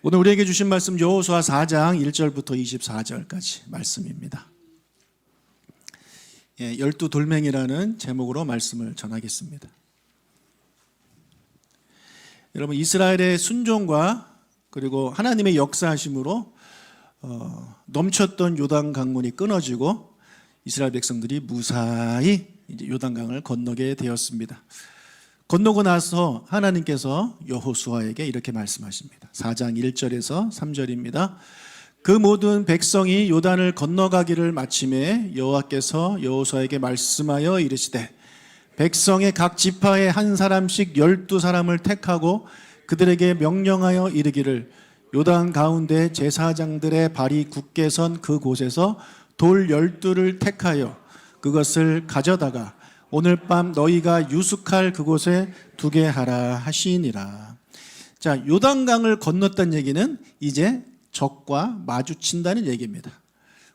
오늘 우리에게 주신 말씀 여호수아 4장 1절부터 24절까지 말씀입니다. 12 돌멩이라는 제목으로 말씀을 전하겠습니다. 여러분, 이스라엘의 순종과 그리고 하나님의 역사하심으로 넘쳤던 요단 강물이 끊어지고 이스라엘 백성들이 무사히 이제 요단강을 건너게 되었습니다. 건너고 나서 하나님께서 여호수아에게 이렇게 말씀하십니다. 4장 1절에서 3절입니다. 그 모든 백성이 요단을 건너가기를 마침에 여호와께서 여호수아에게 말씀하여 이르시되 백성의 각 지파에 한 사람씩 12사람을 택하고 그들에게 명령하여 이르기를 요단 가운데 제사장들의 발이 굳게 선 그곳에서 돌 12를 택하여 그것을 가져다가 오늘 밤 너희가 유숙할 그곳에 두게 하라 하시니라. 자, 요단강을 건넜다는 얘기는 이제 적과 마주친다는 얘기입니다.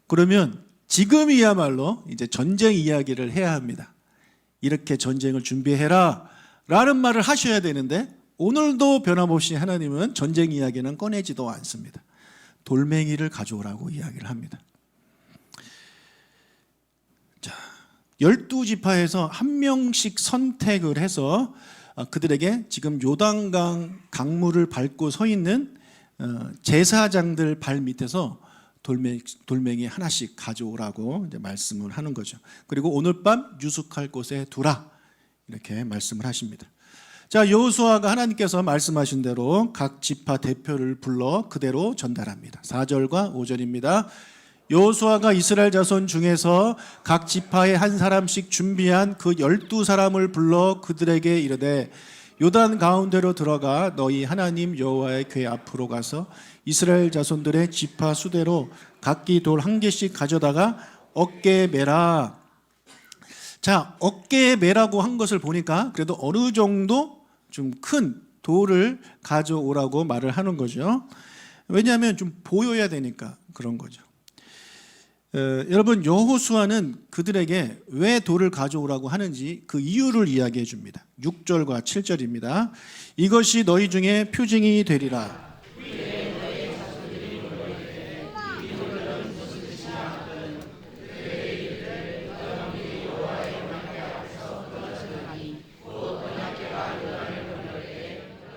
그러면 지금이야말로 이제 전쟁 이야기를 해야 합니다. 이렇게 전쟁을 준비해라 라는 말을 하셔야 되는데 오늘도 변함없이 하나님은 전쟁 이야기는 꺼내지도 않습니다. 돌멩이를 가져오라고 이야기를 합니다. 자, 12지파에서 한 명씩 선택을 해서 그들에게 지금 요단강 강물을 밟고 서 있는 제사장들 발 밑에서 돌멩이 하나씩 가져오라고 이제 말씀을 하는 거죠. 그리고 오늘 밤 유숙할 곳에 두라 이렇게 말씀을 하십니다. 자, 여호수아가 하나님께서 말씀하신 대로 각 지파 대표를 불러 그대로 전달합니다. 4절과 5절입니다. 여호수아가 이스라엘 자손 중에서 각 지파에 한 사람씩 준비한 그 12사람을 불러 그들에게 이르되 요단 가운데로 들어가 너희 하나님 여호와의 궤 앞으로 가서 이스라엘 자손들의 지파 수대로 각기 돌 한 개씩 가져다가 어깨에 매라. 자, 어깨에 매라고 한 것을 보니까 그래도 어느 정도 좀 큰 돌을 가져오라고 말을 하는 거죠. 왜냐하면 좀 보여야 되니까 그런 거죠. 여러분, 여호수아는 그들에게 왜 돌을 가져오라고 하는지 그 이유를 이야기해 줍니다. 6절과 7절입니다. 이것이 너희 중에 표징이 되리라.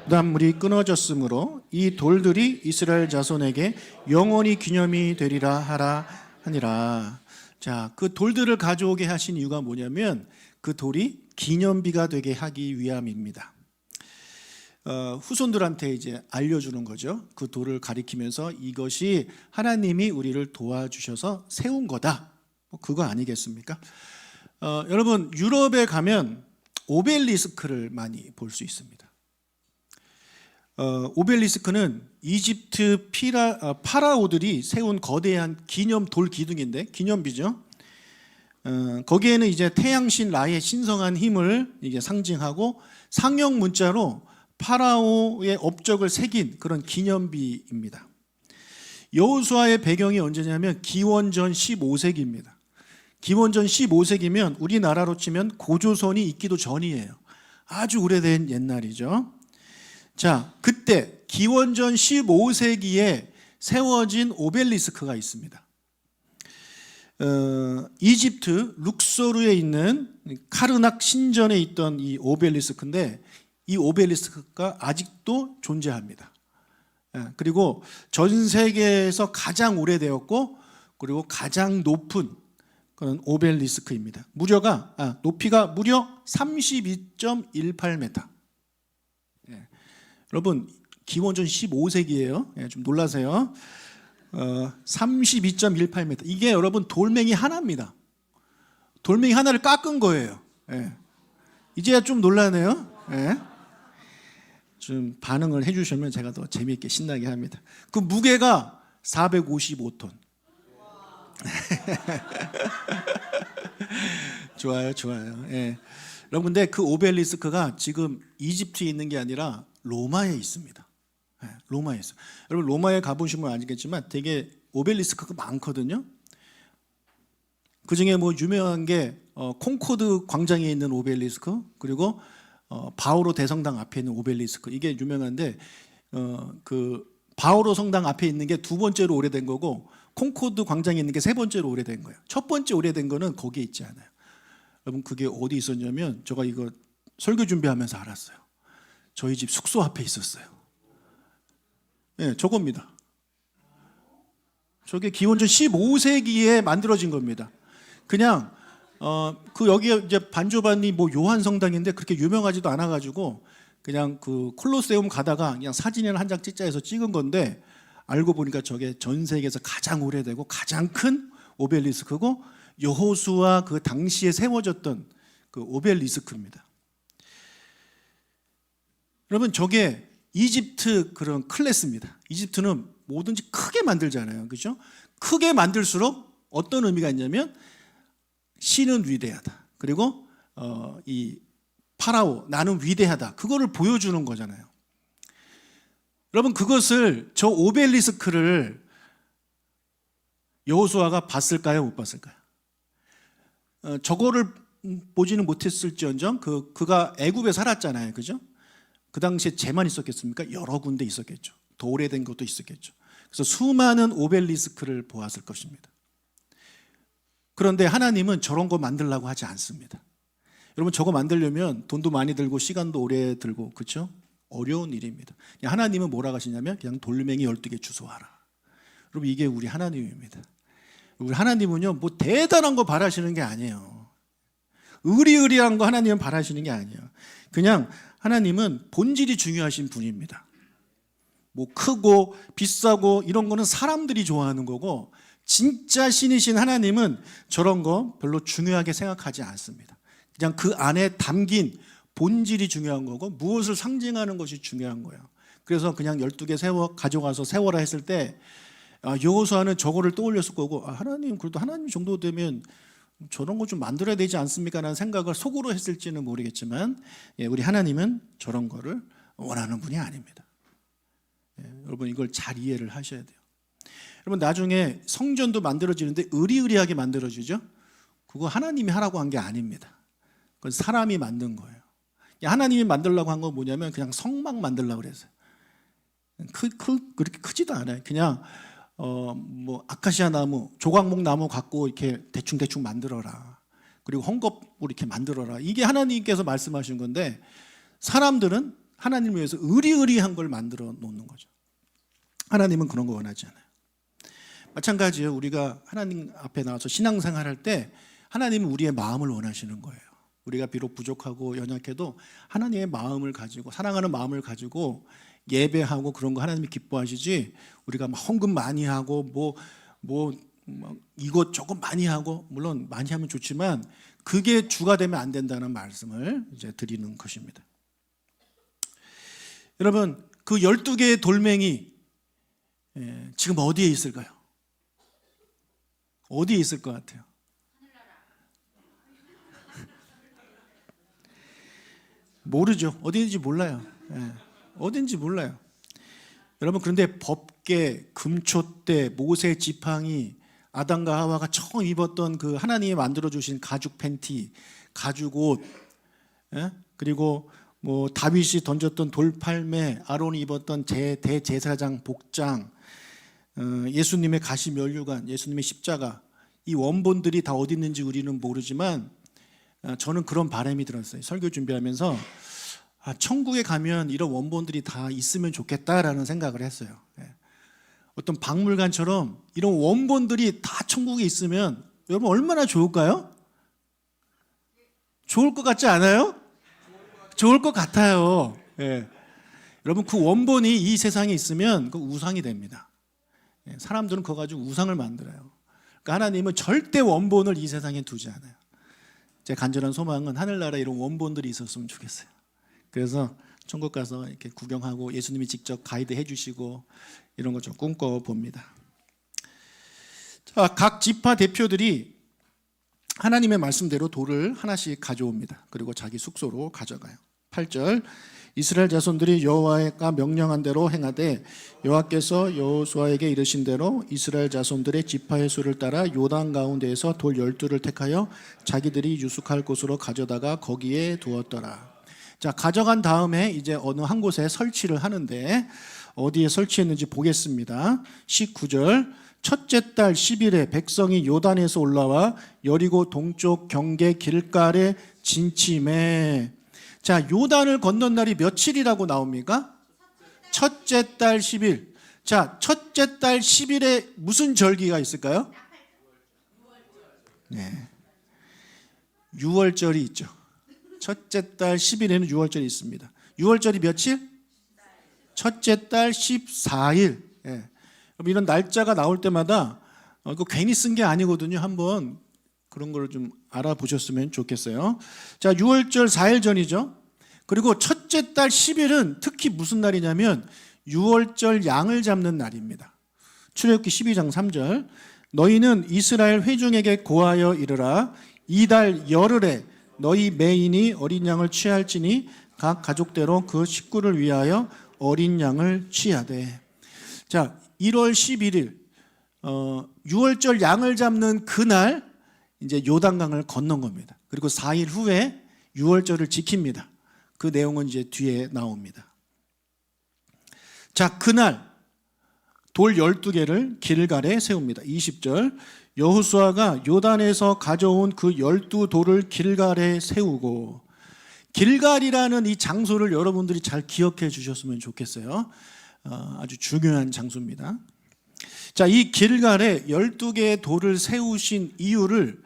요단물이 끊어졌으므로 이 돌들이 이스라엘 자손에게 영원히 기념이 되리라 하니라. 자, 그 돌들을 가져오게 하신 이유가 뭐냐면 그 돌이 기념비가 되게 하기 위함입니다. 후손들한테 이제 알려주는 거죠. 그 돌을 가리키면서 이것이 하나님이 우리를 도와주셔서 세운 거다. 그거 아니겠습니까? 여러분, 유럽에 가면 오벨리스크를 많이 볼 수 있습니다. 오벨리스크는 이집트 파라오들이 세운 거대한 기념 돌 기둥인데 기념비죠. 거기에는 이제 태양신 라의 신성한 힘을 이게 상징하고 상형 문자로 파라오의 업적을 새긴 그런 기념비입니다. 여호수아의 배경이 언제냐면 기원전 15세기입니다. 기원전 15세기면 우리나라로 치면 고조선이 있기도 전이에요. 아주 오래된 옛날이죠. 자, 그때 기원전 15세기에 세워진 오벨리스크가 있습니다. 이집트 룩소르에 있는 카르낙 신전에 있던 이 오벨리스크인데 이 오벨리스크가 아직도 존재합니다. 그리고 전 세계에서 가장 오래되었고 그리고 가장 높은 그런 오벨리스크입니다. 높이가 무려 32.18m. 여러분, 기원전 15세기예요. 좀 놀라세요. 32.18m. 이게 여러분 돌멩이 하나입니다. 돌멩이 하나를 깎은 거예요. 이제야 좀 놀라네요. 좀 반응을 해주시면 제가 더 재미있게 신나게 합니다. 그 무게가 455톤. 좋아요. 여러분, 근데 그 오벨리스크가 지금 이집트에 있는 게 아니라 로마에 있습니다. 로마에 있어요. 여러분, 로마에 가보시면 아시겠지만 되게 오벨리스크가 많거든요. 그 중에 뭐 유명한 게 콩코드 광장에 있는 오벨리스크, 그리고 바오로 대성당 앞에 있는 오벨리스크, 이게 유명한데 그 바오로 성당 앞에 있는 게 두 번째로 오래된 거고 콩코드 광장에 있는 게 세 번째로 오래된 거예요. 첫 번째 오래된 거는 거기에 있지 않아요. 여러분 그게 어디 있었냐면 제가 이거 설교 준비하면서 알았어요. 저희 집 숙소 앞에 있었어요. 네, 저겁니다. 저게 기원전 15세기에 만들어진 겁니다. 그냥 그 여기에 이제 반조반이 뭐 요한 성당인데 그렇게 유명하지도 않아가지고 그냥 그 콜로세움 가다가 그냥 사진을 한 장 찍자 해서 찍은 건데 알고 보니까 저게 전 세계에서 가장 오래되고 가장 큰 오벨리스크고 여호수아 그 당시에 세워졌던 그 오벨리스크입니다. 여러분 저게 이집트 그런 클래스입니다. 이집트는 뭐든지 크게 만들잖아요. 그렇죠? 크게 만들수록 어떤 의미가 있냐면 신은 위대하다. 그리고 이 파라오 나는 위대하다. 그거를 보여주는 거잖아요. 여러분 그것을 저 오벨리스크를 여호수아가 봤을까요? 못 봤을까요? 저거를 보지는 못했을지언정 그가 애굽에 살았잖아요. 그죠? 그 당시에 쟤만 있었겠습니까? 여러 군데 있었겠죠. 더 오래된 것도 있었겠죠. 그래서 수많은 오벨리스크를 보았을 것입니다. 그런데 하나님은 저런 거 만들려고 하지 않습니다. 여러분 저거 만들려면 돈도 많이 들고 시간도 오래 들고 그렇죠? 어려운 일입니다. 하나님은 뭐라고 하시냐면 그냥 돌멩이 12개 주워와라. 여러분 이게 우리 하나님입니다. 우리 하나님은요 뭐 대단한 거 바라시는 게 아니에요. 의리의리한 거 하나님은 바라시는 게 아니에요. 그냥 하나님은 본질이 중요하신 분입니다. 뭐 크고 비싸고 이런 거는 사람들이 좋아하는 거고 진짜 신이신 하나님은 저런 거 별로 중요하게 생각하지 않습니다. 그냥 그 안에 담긴 본질이 중요한 거고 무엇을 상징하는 것이 중요한 거예요. 그래서 그냥 12개 가져가서 세워라 했을 때 여호수아는 저거를 떠올렸을 거고 하나님 그래도 하나님 정도 되면 저런 거 좀 만들어야 되지 않습니까? 라는 생각을 속으로 했을지는 모르겠지만 우리 하나님은 저런 거를 원하는 분이 아닙니다. 여러분 이걸 잘 이해를 하셔야 돼요. 여러분 나중에 성전도 만들어지는데 의리의리하게 만들어지죠? 그거 하나님이 하라고 한 게 아닙니다. 그건 사람이 만든 거예요. 하나님이 만들려고 한 건 뭐냐면 그냥 성막 만들려고 그랬어요. 그렇게 크지도 않아요. 그냥 뭐 아카시아 나무, 조각목 나무 갖고 이렇게 대충 만들어라. 그리고 헝겊으로 이렇게 만들어라. 이게 하나님께서 말씀하신 건데 사람들은 하나님을 위해서 의리의리한 걸 만들어 놓는 거죠. 하나님은 그런 거 원하지 않아요. 마찬가지예요. 우리가 하나님 앞에 나와서 신앙생활 할 때 하나님은 우리의 마음을 원하시는 거예요. 우리가 비록 부족하고 연약해도 하나님의 마음을 가지고 사랑하는 마음을 가지고 예배하고 그런 거 하나님이 기뻐하시지 우리가 막 헌금 많이 하고 뭐 이것저것 많이 하고 물론 많이 하면 좋지만 그게 주가 되면 안 된다는 말씀을 이제 드리는 것입니다. 여러분 그 12개의 돌멩이 지금 어디에 있을까요? 어디에 있을 것 같아요? 모르죠. 어디인지 몰라요. 어딘지 몰라요. 여러분 그런데 법궤, 금초대, 모세 지팡이, 아담과 하와가 처음 입었던 그 하나님이 만들어주신 가죽 팬티, 가죽 옷, 그리고 뭐 다윗이 던졌던 돌팔매, 아론이 입었던 대제사장 복장, 예수님의 가시 면류관, 예수님의 십자가, 이 원본들이 다 어디 있는지 우리는 모르지만 저는 그런 바람이 들었어요. 설교 준비하면서 천국에 가면 이런 원본들이 다 있으면 좋겠다라는 생각을 했어요. 어떤 박물관처럼 이런 원본들이 다 천국에 있으면 여러분 얼마나 좋을까요? 좋을 것 같지 않아요? 좋을 것 같아요. 여러분 그 원본이 이 세상에 있으면 그 우상이 됩니다. 사람들은 그거 가지고 우상을 만들어요. 그러니까 하나님은 절대 원본을 이 세상에 두지 않아요. 제 간절한 소망은 하늘나라에 이런 원본들이 있었으면 좋겠어요. 그래서 천국 가서 이렇게 구경하고 예수님이 직접 가이드 해주시고 이런 거 좀 꿈꿔봅니다. 자, 각 지파 대표들이 하나님의 말씀대로 돌을 하나씩 가져옵니다. 그리고 자기 숙소로 가져가요. 8절 이스라엘 자손들이 여호와가 명령한 대로 행하되 여호와께서 여호수아에게 이르신 대로 이스라엘 자손들의 지파의 수를 따라 요단 가운데에서 돌 12를 택하여 자기들이 유숙할 곳으로 가져다가 거기에 두었더라. 자, 가져간 다음에 이제 어느 한 곳에 설치를 하는데 어디에 설치했는지 보겠습니다. 19절 첫째 달 10일에 백성이 요단에서 올라와 여리고 동쪽 경계 길갈에 진침해. 자, 요단을 건넌 날이 며칠이라고 나옵니까? 첫째 달 10일. 자, 첫째 달 10일에 무슨 절기가 있을까요? 네. 6월절이 있죠. 첫째 달 10일에는 6월절이 있습니다. 6월절이 며칠? 첫째 달 14일. 예. 이런 날짜가 나올 때마다 이거 괜히 쓴 게 아니거든요. 한번 그런 걸 좀 알아보셨으면 좋겠어요. 자, 6월절 4일 전이죠. 그리고 첫째 달 10일은 특히 무슨 날이냐면 6월절 양을 잡는 날입니다. 출애굽기 12장 3절 너희는 이스라엘 회중에게 고하여 이르라 이달 열흘에 너희 매인이 어린 양을 취할지니 각 가족대로 그 식구를 위하여 어린 양을 취하되. 자, 1월 11일 6월절 양을 잡는 그날 이제 요단강을 건넌 겁니다. 그리고 4일 후에 6월절을 지킵니다. 그 내용은 이제 뒤에 나옵니다. 자, 그날 돌 12개를 길갈에 세웁니다. 20절 여호수아가 요단에서 가져온 그 12돌을 길갈에 세우고. 길갈이라는 이 장소를 여러분들이 잘 기억해 주셨으면 좋겠어요. 아주 중요한 장소입니다. 자, 이 길갈에 12개의 돌을 세우신 이유를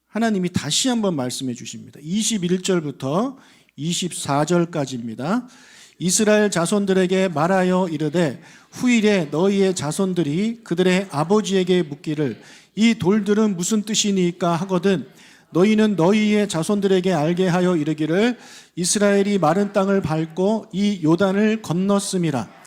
하나님이 다시 한번 말씀해 주십니다. 21절부터 24절까지입니다. 이스라엘 자손들에게 말하여 이르되 후일에 너희의 자손들이 그들의 아버지에게 묻기를 이 돌들은 무슨 뜻이니까 하거든 너희는 너희의 자손들에게 알게 하여 이르기를 이스라엘이 마른 땅을 밟고 이 요단을 건넜음이라.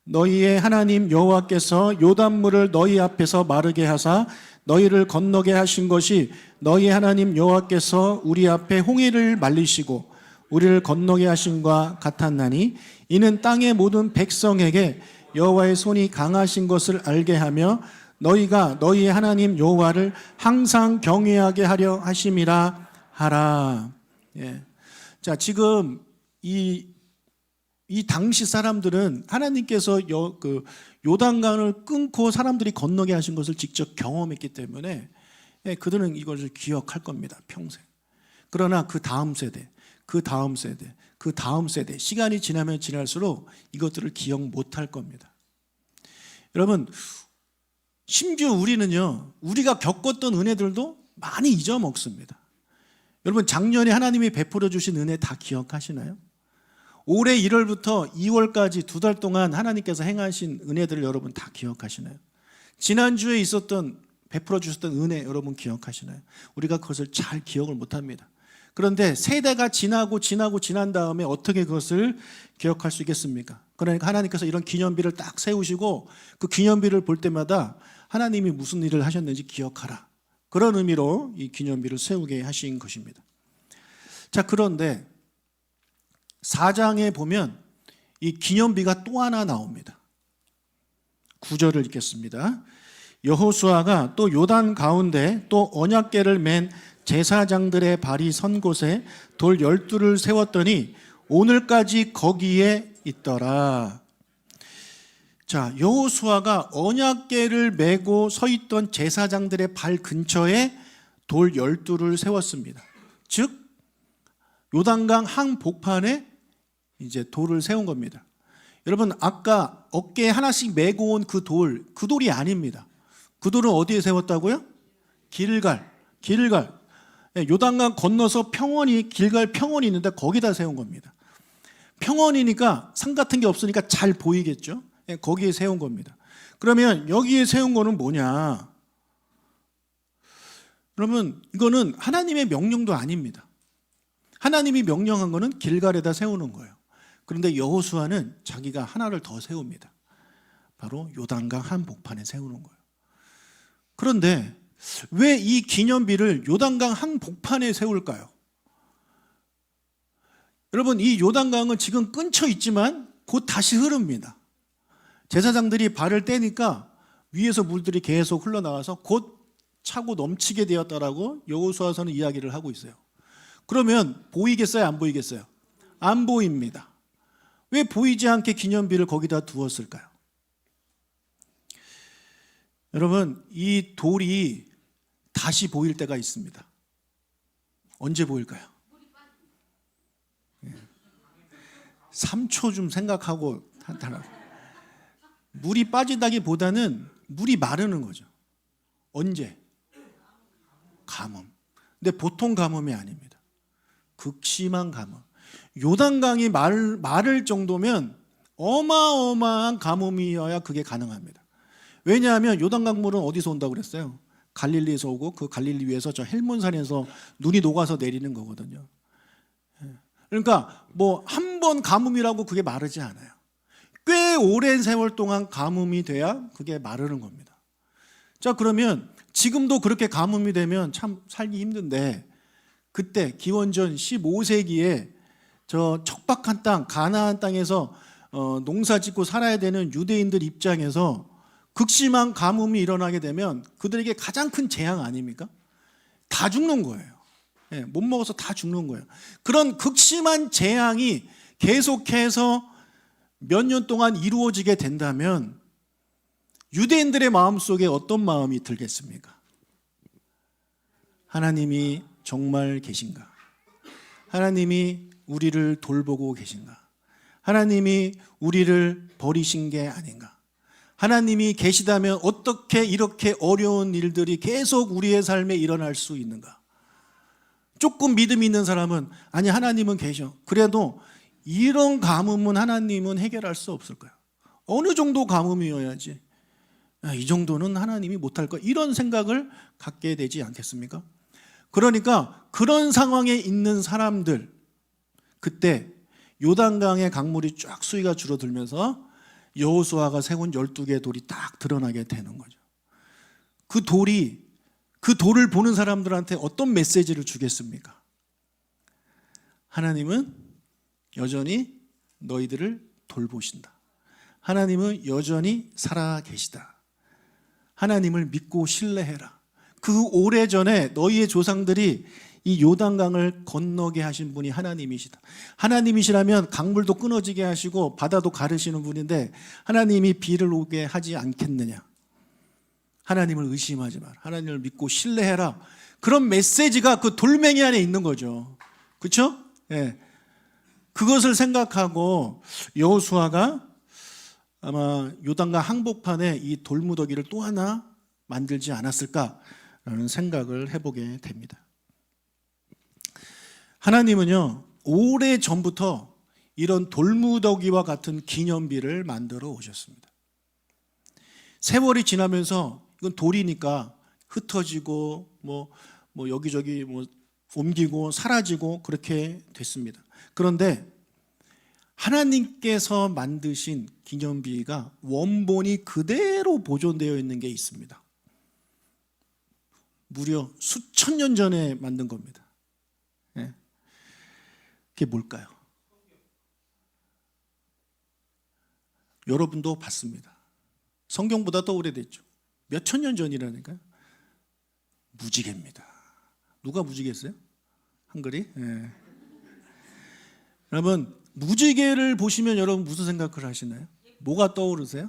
너희의 하나님 여호와께서 요단물을 너희 앞에서 마르게 하사 너희를 건너게 하신 것이 너희 하나님 여호와께서 우리 앞에 홍해를 말리시고 우리를 건너게 하신과 같았나니 이는 땅의 모든 백성에게 여호와의 손이 강하신 것을 알게 하며 너희가 너희의 하나님 여호와를 항상 경외하게 하려 하심이라 하라. 예. 자, 지금 이 당시 사람들은 하나님께서 요단강을 끊고 사람들이 건너게 하신 것을 직접 경험했기 때문에 그들은 이것을 기억할 겁니다. 평생. 그러나 그 다음 세대, 그 다음 세대, 그 다음 세대 시간이 지나면 지날수록 이것들을 기억 못할 겁니다. 여러분, 심지어 우리는요, 우리가 겪었던 은혜들도 많이 잊어먹습니다. 여러분, 작년에 하나님이 베풀어 주신 은혜 다 기억하시나요? 올해 1월부터 2월까지 2달 동안 하나님께서 행하신 은혜들을 여러분 다 기억하시나요? 지난주에 있었던 베풀어 주셨던 은혜 여러분 기억하시나요? 우리가 그것을 잘 기억을 못합니다. 그런데 세대가 지난 다음에 어떻게 그것을 기억할 수 있겠습니까? 그러니까 하나님께서 이런 기념비를 딱 세우시고 그 기념비를 볼 때마다 하나님이 무슨 일을 하셨는지 기억하라. 그런 의미로 이 기념비를 세우게 하신 것입니다. 자, 그런데 4장에 보면 이 기념비가 또 하나 나옵니다. 9절을 읽겠습니다. 여호수아가 또 요단 가운데 또 언약궤를 맨 제사장들의 발이 선 곳에 돌 12를 세웠더니 오늘까지 거기에 있더라. 자, 여호수아가 언약궤를 메고 서 있던 제사장들의 발 근처에 돌 12를 세웠습니다. 즉 요단강 항복판에 이제 돌을 세운 겁니다. 여러분, 아까 어깨에 하나씩 메고 온 그 돌이 아닙니다. 그 돌은 어디에 세웠다고요? 길갈. 요단강 건너서 길갈 평원이 있는데 거기다 세운 겁니다. 평원이니까 산 같은 게 없으니까 잘 보이겠죠? 거기에 세운 겁니다. 그러면 여기에 세운 거는 뭐냐? 그러면 이거는 하나님의 명령도 아닙니다. 하나님이 명령한 거는 길갈에다 세우는 거예요. 그런데 여호수아는 자기가 하나를 더 세웁니다. 바로 요단강 한복판에 세우는 거예요. 그런데 왜 이 기념비를 요단강 한복판에 세울까요? 여러분, 이 요단강은 지금 끊쳐 있지만 곧 다시 흐릅니다. 제사장들이 발을 떼니까 위에서 물들이 계속 흘러나와서 곧 차고 넘치게 되었다라고 여호수아서는 이야기를 하고 있어요. 그러면 보이겠어요? 안 보이겠어요? 안 보입니다. 왜 보이지 않게 기념비를 거기다 두었을까요? 여러분, 이 돌이 다시 보일 때가 있습니다. 언제 보일까요? 3초 좀 생각하고 탄탄하고. 물이 빠지다기보다는 물이 마르는 거죠. 언제? 가뭄. 근데 보통 가뭄이 아닙니다. 극심한 가뭄. 요단강이 마를 정도면 어마어마한 가뭄이어야 그게 가능합니다. 왜냐하면 요단강 물은 어디서 온다고 그랬어요? 갈릴리에서 오고 그 갈릴리 위에서 저 헬몬산에서 눈이 녹아서 내리는 거거든요. 그러니까 뭐 한 번 가뭄이라고 그게 마르지 않아요. 꽤 오랜 세월 동안 가뭄이 돼야 그게 마르는 겁니다. 자, 그러면 지금도 그렇게 가뭄이 되면 참 살기 힘든데, 그때 기원전 15세기에 저 척박한 땅, 가나안 땅에서 농사 짓고 살아야 되는 유대인들 입장에서 극심한 가뭄이 일어나게 되면 그들에게 가장 큰 재앙 아닙니까? 다 죽는 거예요. 못 먹어서 다 죽는 거예요. 그런 극심한 재앙이 계속해서 몇 년 동안 이루어지게 된다면 유대인들의 마음속에 어떤 마음이 들겠습니까? 하나님이 정말 계신가? 하나님이 우리를 돌보고 계신가? 하나님이 우리를 버리신 게 아닌가? 하나님이 계시다면 어떻게 이렇게 어려운 일들이 계속 우리의 삶에 일어날 수 있는가? 조금 믿음이 있는 사람은 아니, 하나님은 계셔. 그래도 이런 가뭄은 하나님은 해결할 수 없을 거야. 어느 정도 가뭄이어야지. 이 정도는 하나님이 못할 거야. 이런 생각을 갖게 되지 않겠습니까? 그러니까 그런 상황에 있는 사람들, 그때 요단강의 강물이 쫙 수위가 줄어들면서 여호수아가 세운 12개의 돌이 딱 드러나게 되는 거죠. 그 돌을 보는 사람들한테 어떤 메시지를 주겠습니까? 하나님은 여전히 너희들을 돌보신다. 하나님은 여전히 살아계시다. 하나님을 믿고 신뢰해라. 그 오래전에 너희의 조상들이 이 요단강을 건너게 하신 분이 하나님이시다. 하나님이시라면 강물도 끊어지게 하시고 바다도 가르시는 분인데 하나님이 비를 오게 하지 않겠느냐. 하나님을 의심하지 마라. 하나님을 믿고 신뢰해라. 그런 메시지가 그 돌멩이 안에 있는 거죠. 그렇죠? 예. 그것을 생각하고 여호수아가 아마 요단강 항복판에 이 돌무더기를 또 하나 만들지 않았을까라는 생각을 해보게 됩니다. 하나님은요, 오래 전부터 이런 돌무더기와 같은 기념비를 만들어 오셨습니다. 세월이 지나면서 이건 돌이니까 흩어지고 뭐 여기저기 옮기고 사라지고 그렇게 됐습니다. 그런데 하나님께서 만드신 기념비가 원본이 그대로 보존되어 있는 게 있습니다. 무려 수천 년 전에 만든 겁니다. 네. 그게 뭘까요? 여러분도 봤습니다. 성경보다 더 오래됐죠. 몇천 년 전이라니까요. 무지개입니다. 누가 무지개였어요? 한글이? 네. 여러분, 무지개를 보시면 여러분 무슨 생각을 하시나요? 뭐가 떠오르세요?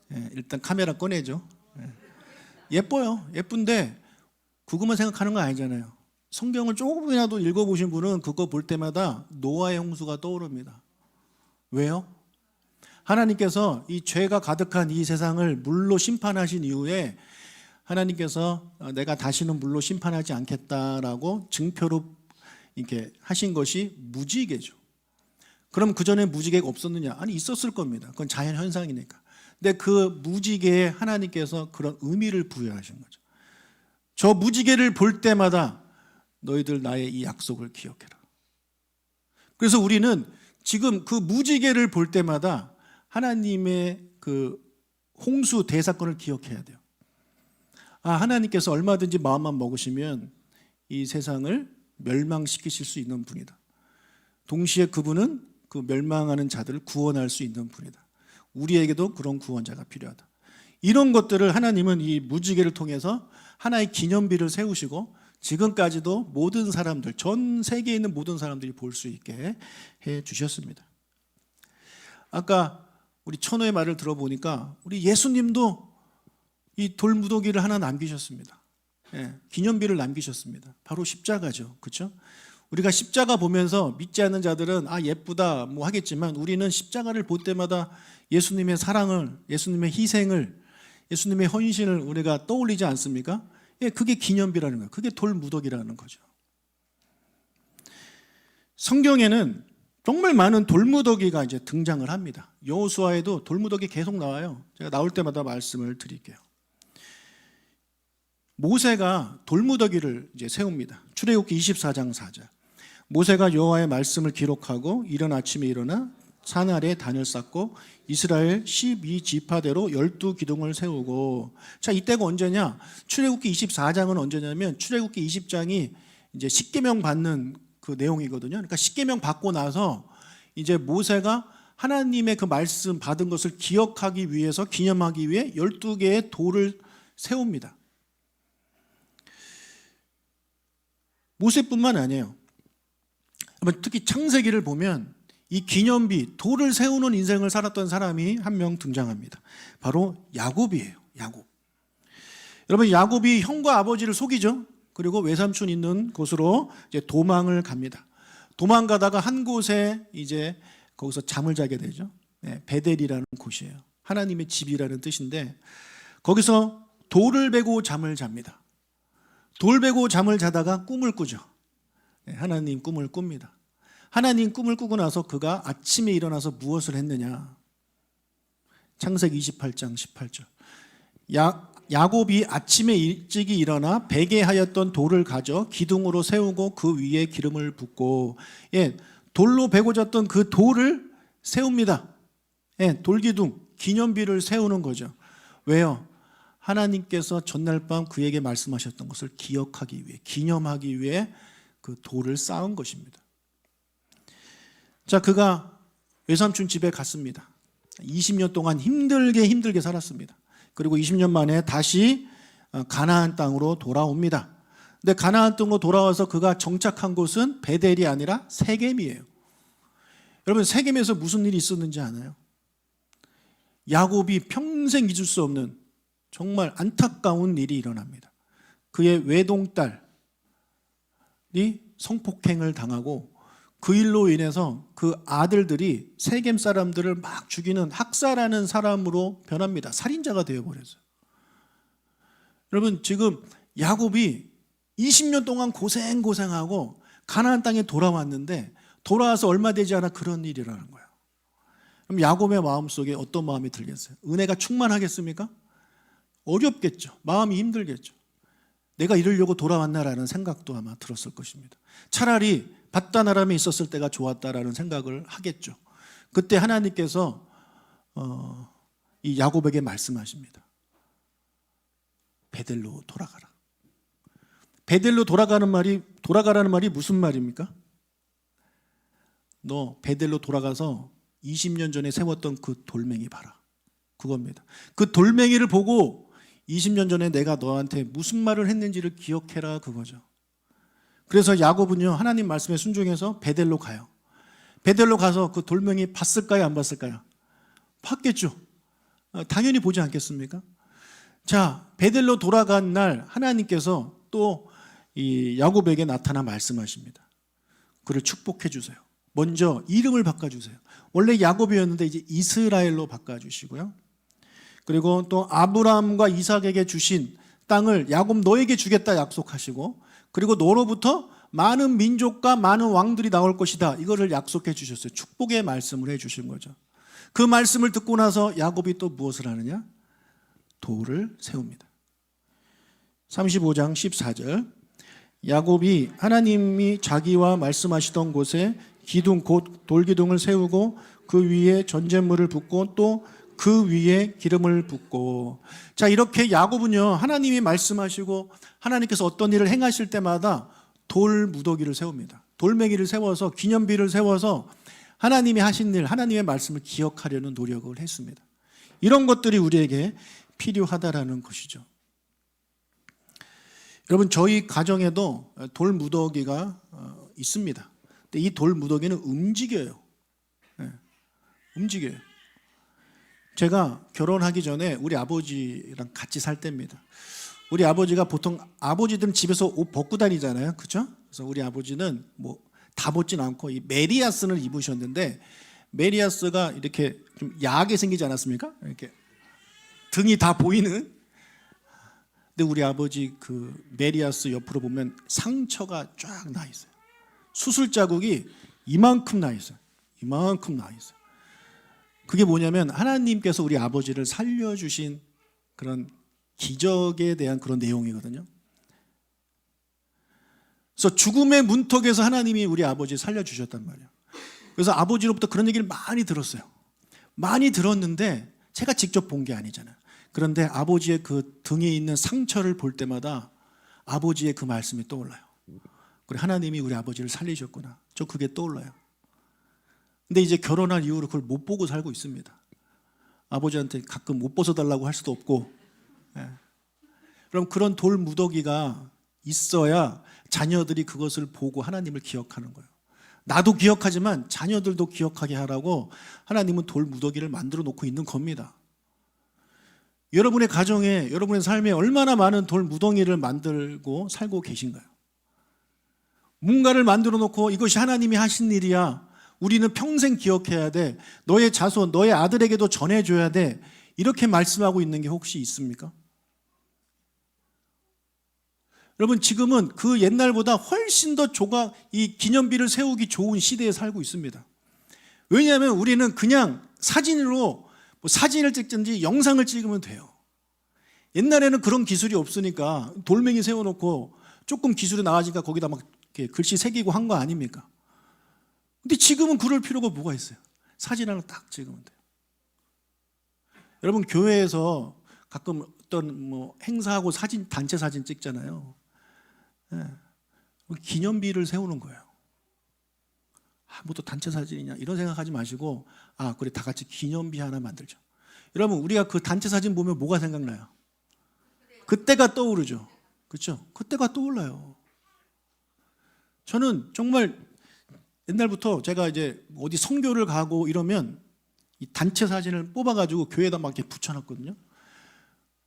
네, 일단 카메라 꺼내죠. 네. 예뻐요. 예쁜데 그것만 생각하는 거 아니잖아요. 성경을 조금이라도 읽어보신 분은 그거 볼 때마다 노아의 홍수가 떠오릅니다. 왜요? 하나님께서 이 죄가 가득한 이 세상을 물로 심판하신 이후에 하나님께서 내가 다시는 물로 심판하지 않겠다라고 증표로 이렇게 하신 것이 무지개죠. 그럼 그 전에 무지개가 없었느냐? 아니, 있었을 겁니다. 그건 자연 현상이니까. 근데 그 무지개에 하나님께서 그런 의미를 부여하신 거죠. 저 무지개를 볼 때마다 너희들 나의 이 약속을 기억해라. 그래서 우리는 지금 그 무지개를 볼 때마다 하나님의 그 홍수 대사건을 기억해야 돼요. 하나님께서 얼마든지 마음만 먹으시면 이 세상을 멸망시키실 수 있는 분이다. 동시에 그분은 그 멸망하는 자들을 구원할 수 있는 분이다. 우리에게도 그런 구원자가 필요하다. 이런 것들을 하나님은 이 무지개를 통해서 하나의 기념비를 세우시고 지금까지도 모든 사람들, 전 세계에 있는 모든 사람들이 볼 수 있게 해 주셨습니다. 아까 우리 천호의 말을 들어보니까 우리 예수님도 이 돌무더기를 하나 남기셨습니다. 예, 기념비를 남기셨습니다. 바로 십자가죠. 그렇죠? 우리가 십자가 보면서 믿지 않는 자들은 아 예쁘다 뭐 하겠지만 우리는 십자가를 볼 때마다 예수님의 사랑을, 예수님의 희생을, 예수님의 헌신을 우리가 떠올리지 않습니까? 예, 그게 기념비라는 거예요. 그게 돌무더기라는 거죠. 성경에는 정말 많은 돌무더기가 이제 등장을 합니다. 여호수아에도 돌무더기 계속 나와요. 제가 나올 때마다 말씀을 드릴게요. 모세가 돌무더기를 이제 세웁니다. 출애굽기 24장 4절. 모세가 여호와의 말씀을 기록하고 이른 아침에 일어나 산 아래 단을 쌓고 이스라엘 12지파대로 12기둥을 세우고. 자, 이때가 언제냐? 출애굽기 24장은 언제냐면 출애굽기 20장이 이제 십계명 받는 그 내용이거든요. 그러니까 십계명 받고 나서 이제 모세가 하나님의 그 말씀 받은 것을 기억하기 위해서, 기념하기 위해 12개의 돌을 세웁니다. 모세뿐만 아니에요. 특히 창세기를 보면 이 기념비, 돌을 세우는 인생을 살았던 사람이 한 명 등장합니다. 바로 야곱이에요. 야곱. 여러분, 야곱이 형과 아버지를 속이죠. 그리고 외삼촌 있는 곳으로 이제 도망을 갑니다. 도망가다가 한 곳에 이제 거기서 잠을 자게 되죠. 네, 베델이라는 곳이에요. 하나님의 집이라는 뜻인데 거기서 돌을 베고 잠을 잡니다. 돌 베고 잠을 자다가 꿈을 꾸죠. 네, 하나님 꿈을 꿉니다. 하나님 꿈을 꾸고 나서 그가 아침에 일어나서 무엇을 했느냐? 창세기 28장 18절. 야곱이 아침에 일찍이 일어나 베게 하였던 돌을 가져 기둥으로 세우고 그 위에 기름을 붓고, 예, 돌로 베고졌던 그 돌을 세웁니다. 예, 돌기둥, 기념비를 세우는 거죠. 왜요? 하나님께서 전날 밤 그에게 말씀하셨던 것을 기억하기 위해, 기념하기 위해 그 돌을 쌓은 것입니다. 자, 그가 외삼촌 집에 갔습니다. 20년 동안 힘들게 살았습니다. 그리고 20년 만에 다시 가나안 땅으로 돌아옵니다. 근데 가나안 땅으로 돌아와서 그가 정착한 곳은 베델이 아니라 세겜이에요. 여러분, 세겜에서 무슨 일이 있었는지 아나요? 야곱이 평생 잊을 수 없는 정말 안타까운 일이 일어납니다. 그의 외동딸이 성폭행을 당하고 그 일로 인해서 그 아들들이 세겜 사람들을 막 죽이는 학살하는 사람으로 변합니다. 살인자가 되어버렸어요. 여러분, 지금 야곱이 20년 동안 고생하고 가나안 땅에 돌아왔는데 돌아와서 얼마 되지 않아 그런 일이 일어나는 거예요. 그럼 야곱의 마음속에 어떤 마음이 들겠어요? 은혜가 충만하겠습니까? 어렵겠죠. 마음이 힘들겠죠. 내가 이러려고 돌아왔나라는 생각도 아마 들었을 것입니다. 차라리 밧단 아람에 있었을 때가 좋았다라는 생각을 하겠죠. 그때 하나님께서 이 야곱에게 말씀하십니다. 베델로 돌아가라. 베델로 돌아가라는 말이 무슨 말입니까? 너 베델로 돌아가서 20년 전에 세웠던 그 돌멩이 봐라. 그겁니다. 그 돌멩이를 보고 20년 전에 내가 너한테 무슨 말을 했는지를 기억해라, 그거죠. 그래서 야곱은요, 하나님 말씀에 순종해서 베델로 가요. 베델로 가서 그 돌멩이 봤을까요, 안 봤을까요? 봤겠죠. 당연히 보지 않겠습니까? 자, 베델로 돌아간 날 하나님께서 또 이 야곱에게 나타나 말씀하십니다. 그를 축복해 주세요. 먼저 이름을 바꿔주세요. 원래 야곱이었는데 이제 이스라엘로 바꿔주시고요. 그리고 또 아브라함과 이삭에게 주신 땅을 야곱 너에게 주겠다 약속하시고, 그리고 너로부터 많은 민족과 많은 왕들이 나올 것이다, 이거를 약속해 주셨어요. 축복의 말씀을 해 주신 거죠. 그 말씀을 듣고 나서 야곱이 또 무엇을 하느냐? 돌을 세웁니다. 35장 14절. 야곱이 하나님이 자기와 말씀하시던 곳에 기둥 곧 돌기둥을 세우고 그 위에 전제물을 붓고 또 그 위에 기름을 붓고. 자, 이렇게 야곱은요, 하나님이 말씀하시고 하나님께서 어떤 일을 행하실 때마다 돌 무더기를 세웁니다. 돌멩이를 세워서, 기념비를 세워서 하나님이 하신 일, 하나님의 말씀을 기억하려는 노력을 했습니다. 이런 것들이 우리에게 필요하다라는 것이죠. 여러분, 저희 가정에도 돌 무더기가 있습니다. 근데 이 돌 무더기는 움직여요. 움직여요. 제가 결혼하기 전에 우리 아버지랑 같이 살 때입니다. 우리 아버지가 보통 아버지들은 집에서 옷 벗고 다니잖아요, 그렇죠? 그래서 우리 아버지는 뭐 다 벗진 않고 이 메리아스를 입으셨는데, 메리아스가 이렇게 좀 야하게 생기지 않았습니까? 이렇게 등이 다 보이는. 근데 우리 아버지 그 메리아스 옆으로 보면 상처가 쫙 나 있어요. 수술 자국이 이만큼 나 있어요. 이만큼 나 있어요. 그게 뭐냐면 하나님께서 우리 아버지를 살려주신 그런 기적에 대한 그런 내용이거든요. 그래서 죽음의 문턱에서 하나님이 우리 아버지를 살려주셨단 말이에요. 그래서 아버지로부터 그런 얘기를 많이 들었어요. 많이 들었는데 제가 직접 본 게 아니잖아요. 그런데 아버지의 그 등에 있는 상처를 볼 때마다 아버지의 그 말씀이 떠올라요. 그래, 하나님이 우리 아버지를 살리셨구나. 저 그게 떠올라요. 근데 이제 결혼한 이후로 그걸 못 보고 살고 있습니다. 아버지한테 가끔 못 벗어달라고 할 수도 없고. 예. 그럼 그런 돌 무더기가 있어야 자녀들이 그것을 보고 하나님을 기억하는 거예요. 나도 기억하지만 자녀들도 기억하게 하라고 하나님은 돌 무더기를 만들어 놓고 있는 겁니다. 여러분의 가정에, 여러분의 삶에 얼마나 많은 돌 무더기를 만들고 살고 계신가요? 뭔가를 만들어 놓고 이것이 하나님이 하신 일이야, 우리는 평생 기억해야 돼, 너의 자손, 너의 아들에게도 전해줘야 돼, 이렇게 말씀하고 있는 게 혹시 있습니까? 여러분, 지금은 그 옛날보다 훨씬 더 이 기념비를 세우기 좋은 시대에 살고 있습니다. 왜냐하면 우리는 그냥 사진으로 사진을 찍든지 영상을 찍으면 돼요. 옛날에는 그런 기술이 없으니까 돌멩이 세워놓고 조금 기술이 나아지니까 거기다 막 이렇게 글씨 새기고 한 거 아닙니까? 근데 지금은 그럴 필요가 뭐가 있어요? 사진 하나 딱 찍으면 돼요. 여러분, 교회에서 가끔 어떤 뭐 행사하고 사진, 단체 사진 찍잖아요. 네. 기념비를 세우는 거예요. 뭐 또 단체 사진이냐 이런 생각하지 마시고, 그래, 다 같이 기념비 하나 만들죠. 여러분, 우리가 그 단체 사진 보면 뭐가 생각나요? 그때가 떠오르죠. 그렇죠? 그때가 떠올라요. 저는 정말 옛날부터 제가 이제 어디 선교를 가고 이러면 이 단체 사진을 뽑아가지고 교회에다 막 이렇게 붙여놨거든요.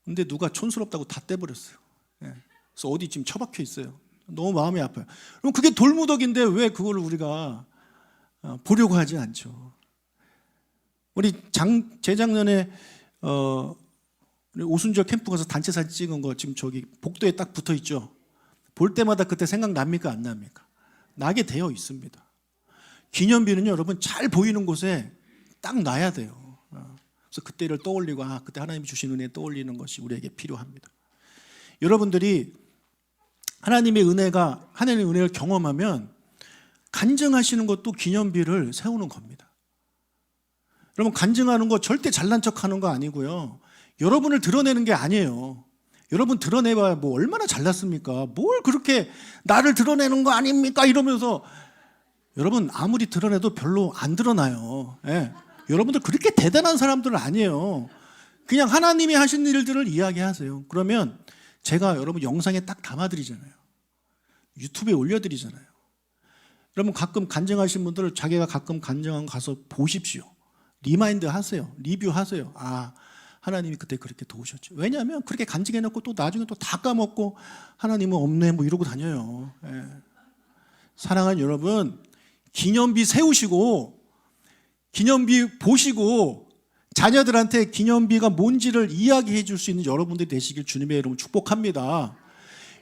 근데 누가 촌스럽다고 다 떼버렸어요. 예. 그래서 어디 지금 처박혀 있어요. 너무 마음이 아파요. 그럼 그게 돌무더기인데 왜 그걸 우리가 보려고 하지 않죠? 우리 재작년에 우리 오순절 캠프 가서 단체 사진 찍은 거 지금 저기 복도에 딱 붙어 있죠. 볼 때마다 그때 생각납니까, 안 납니까? 나게 되어 있습니다. 기념비는요, 여러분, 잘 보이는 곳에 딱 놔야 돼요. 그래서 그때를 떠올리고, 그때 하나님이 주신 은혜 떠올리는 것이 우리에게 필요합니다. 여러분들이 하나님의 은혜를 경험하면 간증하시는 것도 기념비를 세우는 겁니다. 여러분, 간증하는 거 절대 잘난 척하는 거 아니고요. 여러분을 드러내는 게 아니에요. 여러분 드러내봐야 뭐 얼마나 잘났습니까? 뭘 그렇게 나를 드러내는 거 아닙니까? 이러면서 여러분 아무리 드러내도 별로 안 드러나요. 예. 여러분들 그렇게 대단한 사람들은 아니에요. 그냥 하나님이 하신 일들을 이야기하세요. 그러면 제가 여러분 영상에 딱 담아드리잖아요. 유튜브에 올려드리잖아요. 여러분 가끔 간증하신 분들 자기가 가끔 간증한 가서 보십시오. 리마인드 하세요. 리뷰하세요. 하나님이 그때 그렇게 도우셨죠. 왜냐하면 그렇게 간증해놓고 또 나중에 또 다 까먹고 하나님은 없네 뭐 이러고 다녀요. 예. 사랑하는 여러분, 기념비 세우시고 기념비 보시고 자녀들한테 기념비가 뭔지를 이야기해 줄 수 있는 여러분들이 되시길 주님의 이름으로 축복합니다.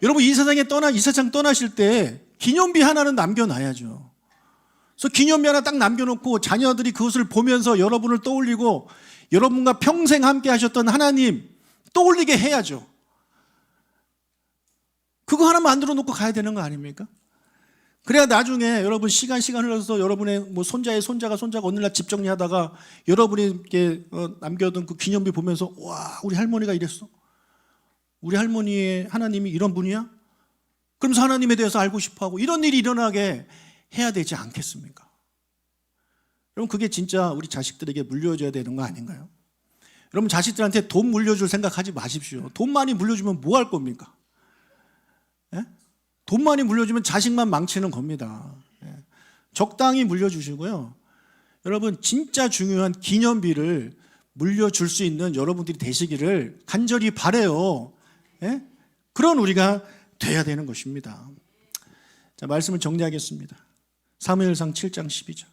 여러분 이 세상 떠나실 때 기념비 하나는 남겨놔야죠. 그래서 기념비 하나 딱 남겨놓고 자녀들이 그것을 보면서 여러분을 떠올리고 여러분과 평생 함께 하셨던 하나님 떠올리게 해야죠. 그거 하나 만들어 놓고 가야 되는 거 아닙니까? 그래야 나중에 여러분 시간 흘러서 여러분의 뭐 손자의 손자가 어느 날 집 정리하다가 여러분이 이렇게 남겨둔 그 기념비 보면서 와, 우리 할머니가 이랬어. 우리 할머니의 하나님이 이런 분이야? 그러면서 하나님에 대해서 알고 싶어하고 이런 일이 일어나게 해야 되지 않겠습니까? 여러분 그게 진짜 우리 자식들에게 물려줘야 되는 거 아닌가요? 여러분 자식들한테 돈 물려줄 생각하지 마십시오. 돈 많이 물려주면 뭐 할 겁니까? 예? 돈 많이 물려주면 자식만 망치는 겁니다. 예. 적당히 물려주시고요. 여러분 진짜 중요한 기념비를 물려줄 수 있는 여러분들이 되시기를 간절히 바라요. 예? 그런 우리가 돼야 되는 것입니다. 자, 말씀을 정리하겠습니다. 사무엘상 7장 12절.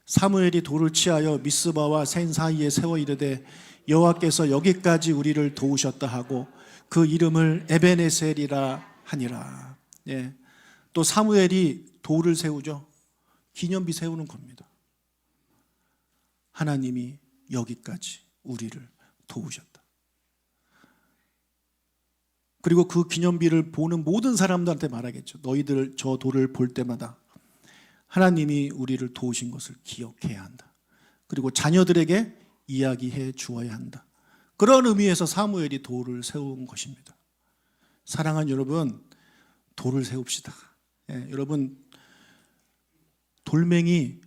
사무엘이 돌을 치하여 미스바와 센 사이에 세워 이르되 여호와께서 여기까지 우리를 도우셨다 하고 그 이름을 에베네셀이라 하니라. 예. 또 사무엘이 돌을 세우죠. 기념비 세우는 겁니다. 하나님이 여기까지 우리를 도우셨다. 그리고 그 기념비를 보는 모든 사람들한테 말하겠죠. 너희들 저 돌을 볼 때마다 하나님이 우리를 도우신 것을 기억해야 한다. 그리고 자녀들에게 이야기해 주어야 한다. 그런 의미에서 사무엘이 돌을 세운 것입니다. 사랑하는 여러분, 돌을 세웁시다. 예, 여러분 돌멩이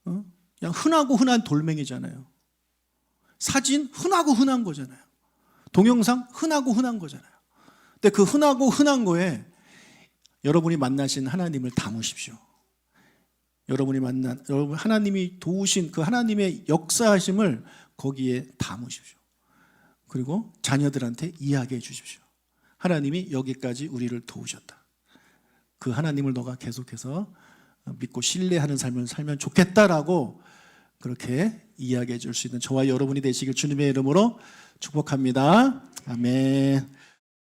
그냥 흔하고 흔한 돌멩이잖아요. 사진 흔하고 흔한 거잖아요. 동영상 흔하고 흔한 거잖아요. 근데 그 흔하고 흔한 거에 여러분이 만나신 하나님을 담으십시오. 여러분 하나님이 도우신 그 하나님의 역사하심을 거기에 담으십시오. 그리고 자녀들한테 이야기해 주십시오. 하나님이 여기까지 우리를 도우셨다. 그 하나님을 너가 계속해서 믿고 신뢰하는 삶을 살면 좋겠다라고 그렇게 이야기해 줄 수 있는 저와 여러분이 되시길 주님의 이름으로 축복합니다. 아멘.